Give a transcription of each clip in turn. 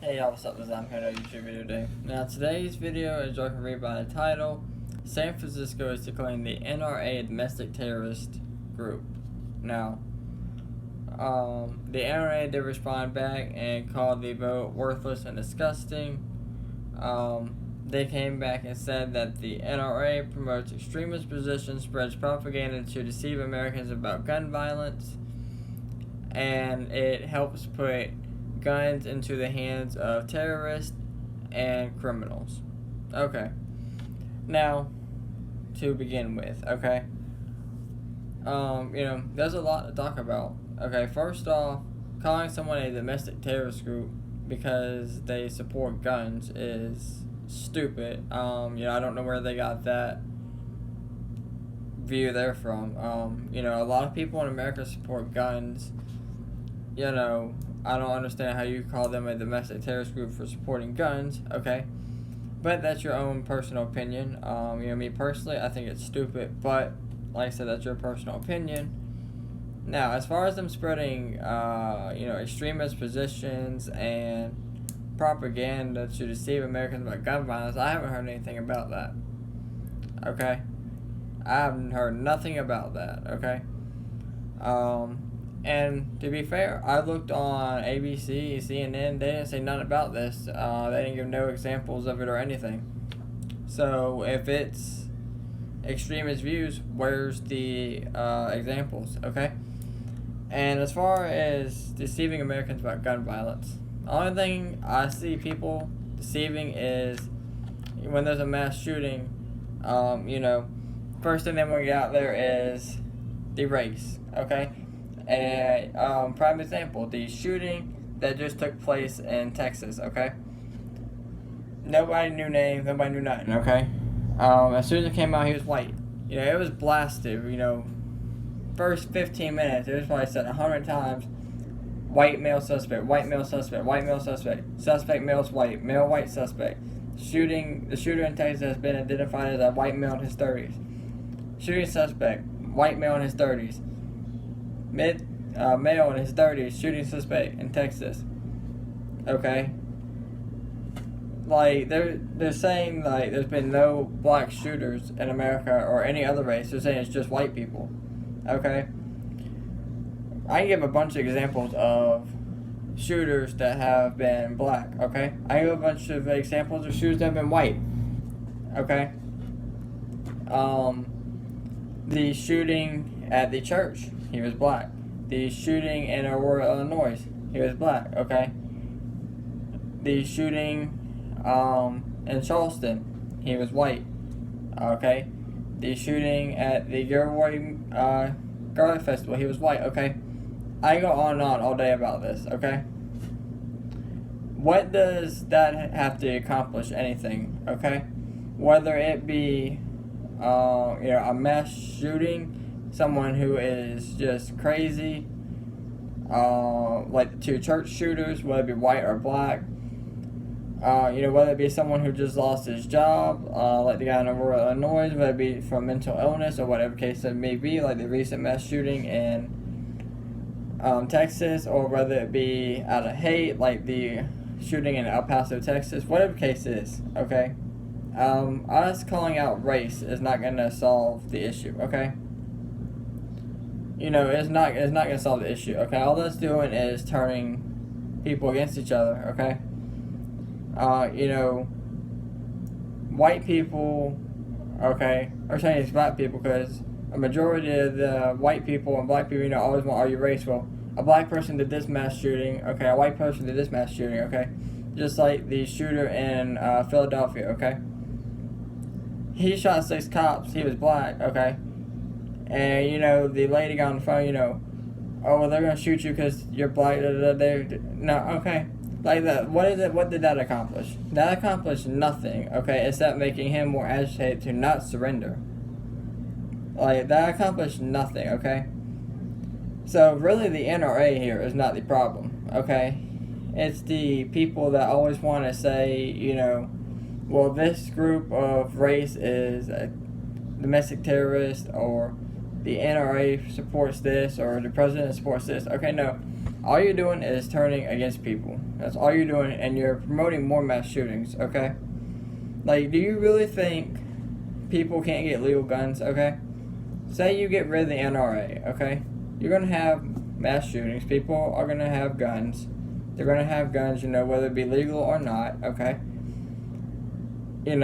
Hey y'all, what's up? This is I'm here to YouTube video today. Now today's video, as y'all can read by the title, San Francisco is declaring the NRA a domestic terrorist group. Now, the NRA did respond back and called the vote worthless and disgusting. They came back and said that the NRA promotes extremist positions, spreads propaganda to deceive Americans about gun violence, and it helps put guns into the hands of terrorists and criminals. Okay. Now, to begin with, okay. There's a lot to talk about. Okay, first off, calling someone a domestic terrorist group because they support guns is stupid. I don't know where they got that view there from. A lot of people in America support guns. I don't understand how you call them a domestic terrorist group for supporting guns, okay? But that's your own personal opinion. Me personally, I think it's stupid, but like I said, that's your personal opinion. Now, as far as them spreading, extremist positions and propaganda to deceive Americans about gun violence, I haven't heard anything about that, okay? I haven't heard nothing about that, okay? And to be fair, I looked on ABC, CNN, they didn't say nothing about this. They didn't give no examples of it or anything. So if it's extremist views, where's the examples, okay? And as far as deceiving Americans about gun violence, the only thing I see people deceiving is when there's a mass shooting, first thing they want to get out there is the race, okay? A prime example, the shooting that just took place in Texas, okay? Nobody knew names, nobody knew nothing, okay? As soon as it came out, he was white. It was blasted, first 15 minutes, it was probably said 100 times, white male suspect, white male suspect, white male suspect, suspect male's white, male white suspect. The shooter in Texas has been identified as a white male in his 30s. Shooting suspect, white male in his 30s. Male in his 30s, shooting suspect in Texas. Okay? Like, they're saying, like, there's been no black shooters in America or any other race. They're saying it's just white people. Okay? I can give a bunch of examples of shooters that have been black. Okay? I can give a bunch of examples of shooters that have been white. Okay? The shooting at the church, he was black. The shooting in Aurora, Illinois, he was black, okay? The shooting in Charleston, he was white, okay? The shooting at the Gilroy Garlic Festival, he was white, okay? I go on and on all day about this, okay? What does that have to accomplish anything, okay? Whether it be a mass shooting, someone who is just crazy, like the two church shooters, whether it be white or black, whether it be someone who just lost his job, like the guy in Aurora, Illinois, whether it be from mental illness or whatever case it may be, like the recent mass shooting in Texas, or whether it be out of hate, like the shooting in El Paso, Texas, whatever case it is, okay? Us calling out race is not going to solve the issue, okay? It's not going to solve the issue, okay? All that's doing is turning people against each other, okay? White people, okay, or saying it's black people, because a majority of the white people and black people, always want, are you race? Well, a black person did this mass shooting, okay, a white person did this mass shooting, okay? Just like the shooter in Philadelphia, okay? He shot 6 cops, he was black, okay? And, the lady got on the phone, oh, well, they're going to shoot you because you're black, no, okay. Like that, what did that accomplish? That accomplished nothing, okay, except making him more agitated to not surrender. Like, that accomplished nothing, okay? So, really, the NRA here is not the problem, okay? It's the people that always want to say, well, this group of race is a domestic terrorist, or the NRA supports this, or the president supports this. Okay, no. all you're doing is turning against people. That's all you're doing, and you're promoting more mass shootings, okay? Like, do you really think people can't get legal guns, okay? Say you get rid of the NRA, okay? You're going to have mass shootings. People are going to have guns. They're going to have guns, whether it be legal or not, okay? And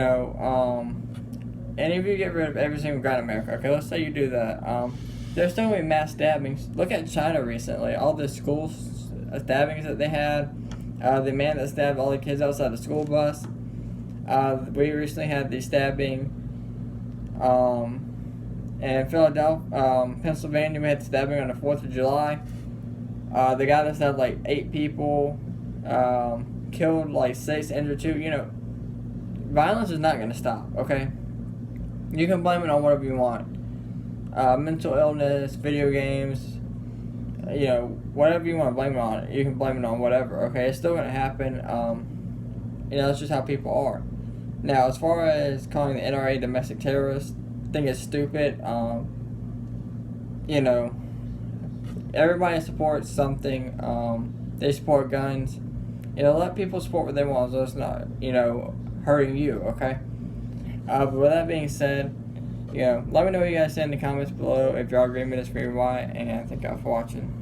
if you get rid of every single gun in America, okay, let's say you do that, there's still going to be mass stabbings. Look at China recently. All the school stabbings that they had. The man that stabbed all the kids outside the school bus. We recently had the stabbing in Philadelphia, Pennsylvania. We had the stabbing on the 4th of July. The guy that stabbed like 8 people, killed like 6, injured 2. Violence is not going to stop, okay? You can blame it on whatever you want. Mental illness, video games, whatever you want to blame it on. You can blame it on whatever, okay? It's still going to happen. That's just how people are. Now, as far as calling the NRA domestic terrorists, I think it's stupid. Everybody supports something. They support guns. Let people support what they want, so it's not, hurting you, okay? But with that being said, let me know what you guys say in the comments below if y'all agree with this, why, and thank y'all for watching.